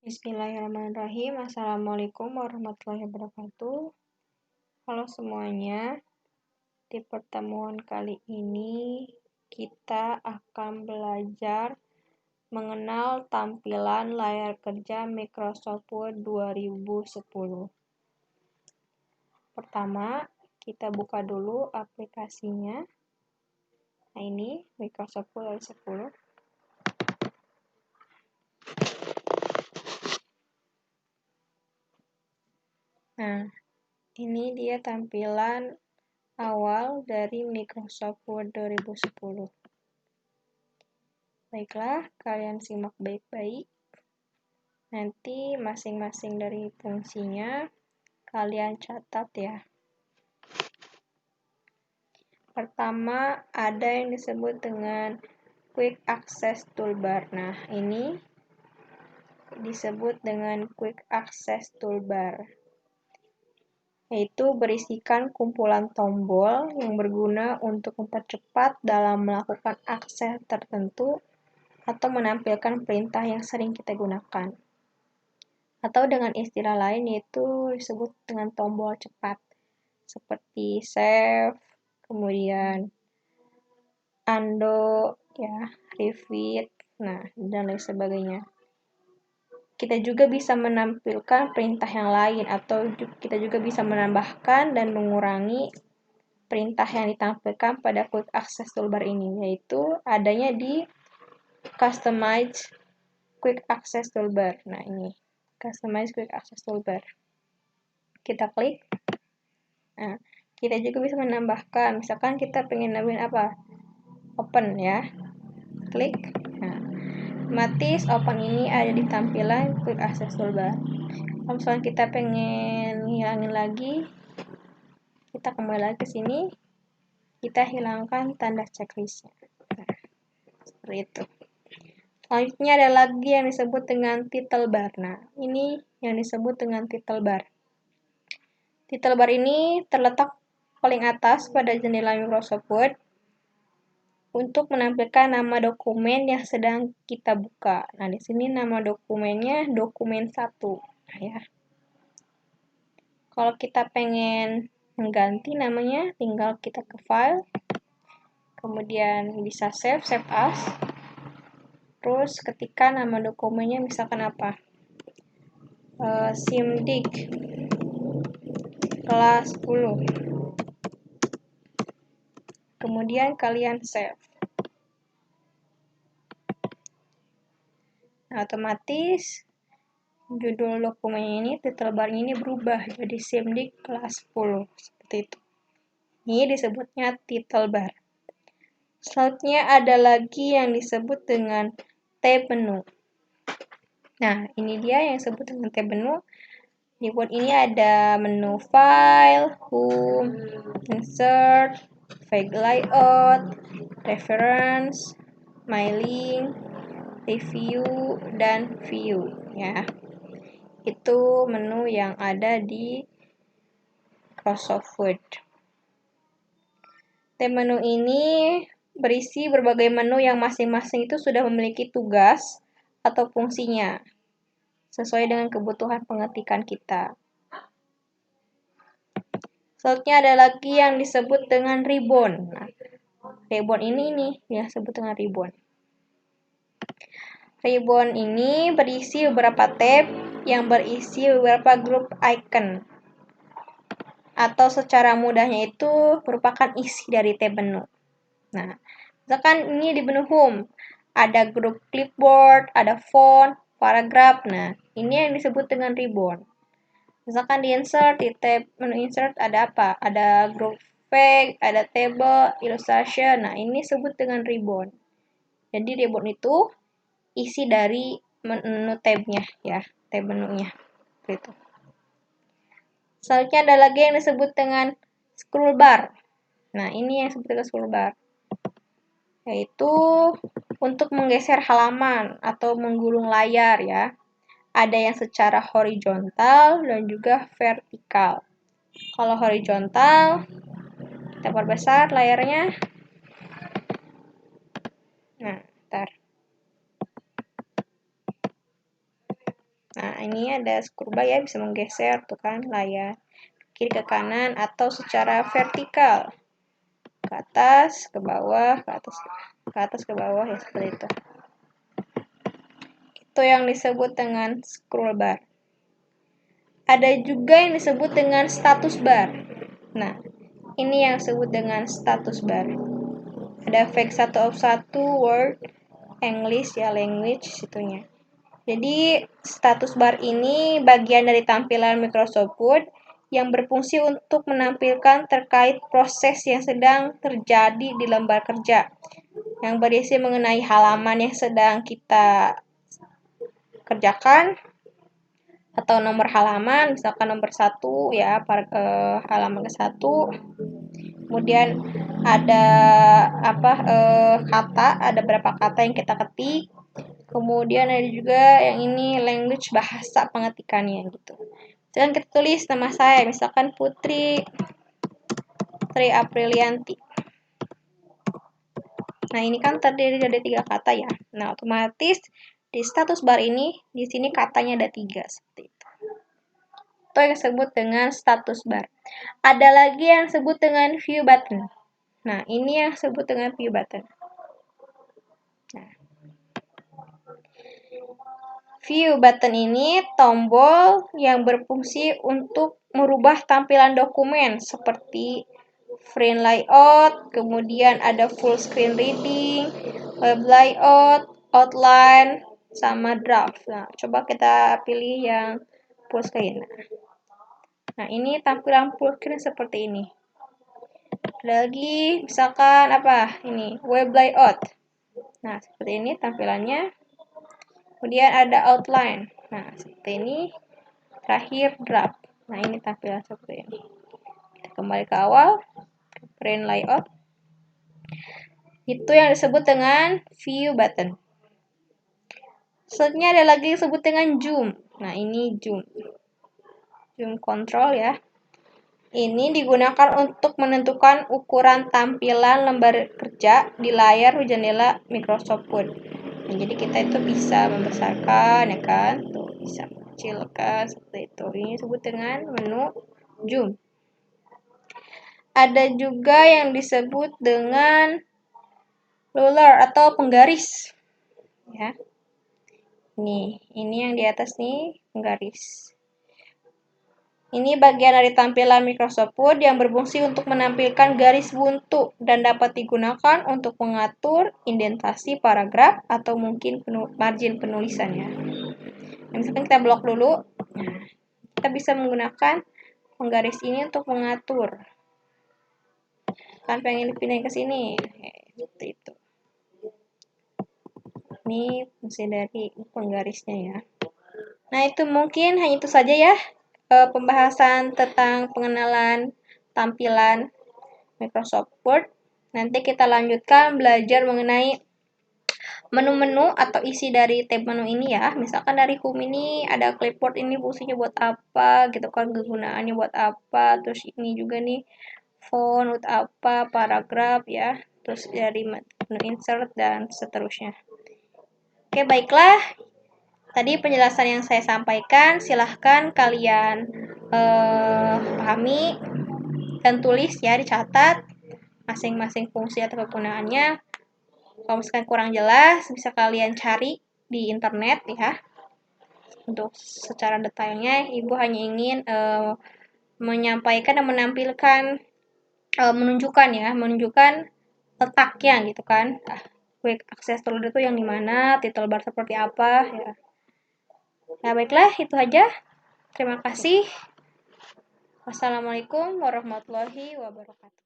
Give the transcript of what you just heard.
Bismillahirrahmanirrahim. Assalamualaikum warahmatullahi wabarakatuh. Halo semuanya. Di pertemuan kali ini kita akan belajar mengenal tampilan layar kerja Microsoft Word 2010. Pertama, kita buka dulu aplikasinya. Nah, ini Microsoft Word 2010. Nah, ini dia tampilan awal dari Microsoft Word 2010. Baiklah, kalian simak baik-baik. Nanti masing-masing dari fungsinya kalian catat ya. Pertama, ada yang disebut dengan Quick Access Toolbar. Nah, ini disebut dengan Quick Access Toolbar, yaitu berisikan kumpulan tombol yang berguna untuk mempercepat dalam melakukan akses tertentu atau menampilkan perintah yang sering kita gunakan. Atau dengan istilah lain yaitu disebut dengan tombol cepat, seperti save, kemudian undo, ya, repeat, nah, dan lain sebagainya. Kita juga bisa menampilkan perintah yang lain, atau kita juga bisa menambahkan dan mengurangi perintah yang ditampilkan pada Quick Access Toolbar ini, yaitu adanya di Customize Quick Access Toolbar. Nah, ini Customize Quick Access Toolbar. Kita klik. Nah, kita juga bisa menambahkan, misalkan kita pengen nambahin apa? Open ya. Klik. Nah, otomatis open ini ada di tampilan Quick Access Toolbar. Kalau misalkan kita pengen hilangin lagi, kita kembali lagi ke sini, kita hilangkan tanda checklistnya. Nah, seperti itu. Selanjutnya ada lagi yang disebut dengan title bar. Nah, ini yang disebut dengan title bar. Title bar ini terletak paling atas pada jendela Microsoft Word untuk menampilkan nama dokumen yang sedang kita buka. Nah, di sini nama dokumennya dokumen 1. Nah, ya. Kalau kita pengen mengganti namanya, tinggal kita ke file, kemudian bisa save as. Terus ketika nama dokumennya misalkan apa? Simdik kelas 10. Kemudian kalian save. Nah, otomatis judul dokumen ini, title bar ini berubah jadi Simdik kelas 10. Seperti itu. Ini disebutnya title bar. Selanjutnya ada lagi yang disebut dengan tab menu. Nah, ini dia yang disebut dengan tab menu. Di Word ini ada menu file, home, insert, file layout, reference, my link, review, dan view ya. Itu menu yang ada di Microsoft Word. Tab menu ini berisi berbagai menu yang masing-masing itu sudah memiliki tugas atau fungsinya sesuai dengan kebutuhan pengetikan kita. Selanjutnya ada lagi yang disebut dengan ribbon. Nah, ribbon ini nih yang disebut dengan ribbon. Ribbon ini berisi beberapa tab yang berisi beberapa grup icon. Atau secara mudahnya itu merupakan isi dari tab menu. Nah, misalkan ini di menu home, ada grup clipboard, ada font, paragraf. Nah, ini yang disebut dengan ribbon. Misalkan di insert, di tab menu insert ada apa? Ada grup fact, ada table, illustration. Nah, ini disebut dengan ribbon. Jadi ribbon itu isi dari menu tabnya ya, tab menunya. Gitu. Selanjutnya ada lagi yang disebut dengan scroll bar. Nah, ini yang disebut dengan scroll bar. Yaitu untuk menggeser halaman atau menggulung layar ya. Ada yang secara horizontal dan juga vertikal. Kalau horizontal, kita perbesar layarnya. Nah, ntar. Nah, ini ada scroll bar ya, bisa menggeser tuh kan layar kiri ke kanan atau secara vertikal. Ke atas, ke bawah, ke atas, ke bawah ya seperti itu. Itu yang disebut dengan scroll bar. Ada juga yang disebut dengan status bar. Nah, ini yang disebut dengan status bar. Ada fact 1 of 1 word English ya, language situnya. Jadi status bar ini bagian dari tampilan Microsoft Word yang berfungsi untuk menampilkan terkait proses yang sedang terjadi di lembar kerja, yang berisi mengenai halaman yang sedang kita kerjakan, atau nomor halaman, misalkan nomor 1 ya, halaman ke-1. Kemudian ada kata, ada berapa kata yang kita ketik. Kemudian ada juga yang ini language, bahasa pengetikannya gitu. Misalkan kita tulis nama saya, misalkan Putri Aprilianti. Nah, ini kan terdiri dari 3 kata ya. Nah, otomatis di status bar ini, di sini katanya ada 3 seperti itu. Itu yang disebut dengan status bar. Ada lagi yang disebut dengan view button. Nah, ini yang disebut dengan view button. Nah, view button ini tombol yang berfungsi untuk merubah tampilan dokumen seperti frame layout, kemudian ada full screen reading, web layout, outline, sama draft. Nah, coba kita pilih yang full screen. Nah, ini tampilan full screen seperti ini. Ada lagi, misalkan ini web layout. Nah, seperti ini tampilannya. Kemudian ada outline. Nah, seperti ini. Terakhir draft. Nah, ini tampilan seperti ini. Kita kembali ke awal. Print layout. Itu yang disebut dengan view button. Selanjutnya ada lagi yang disebut dengan zoom. Nah, ini zoom. Zoom control ya. Ini digunakan untuk menentukan ukuran tampilan lembar kerja di layar jendela Microsoft Word. Nah, jadi kita itu bisa membesarkan ya kan, tuh bisa mengecilkan seperti itu. Ini disebut dengan menu zoom. Ada juga yang disebut dengan ruler atau penggaris. Ya. Ini yang di atas nih penggaris. Ini bagian dari tampilan Microsoft Word yang berfungsi untuk menampilkan garis buntu dan dapat digunakan untuk mengatur indentasi paragraf atau mungkin margin penulisannya. Nah, misalkan kita blok dulu, kita bisa menggunakan penggaris ini untuk mengatur. Kan pengen dipindahin ke sini, seperti itu. Ini fungsi dari penggarisnya ya. Nah, itu mungkin hanya itu saja ya. Pembahasan tentang pengenalan tampilan Microsoft Word. Nanti kita lanjutkan belajar mengenai menu-menu atau isi dari tab menu ini ya. Misalkan dari home ini ada clipboard, ini fungsinya buat apa gitu kan, kegunaannya buat apa. Terus ini juga nih font buat apa, paragraf ya. Terus dari menu insert dan seterusnya. Oke, baiklah. Tadi penjelasan yang saya sampaikan, silahkan kalian pahami dan tulis ya, dicatat masing-masing fungsi atau kegunaannya. Kalau misalkan kurang jelas, bisa kalian cari di internet ya. Untuk secara detailnya, Ibu hanya ingin menyampaikan dan menampilkan, menunjukkan letaknya gitu kan. Quick access toolbar itu yang dimana, title bar seperti apa ya. Nah, baiklah, itu aja. Terima kasih. Wassalamualaikum warahmatullahi wabarakatuh.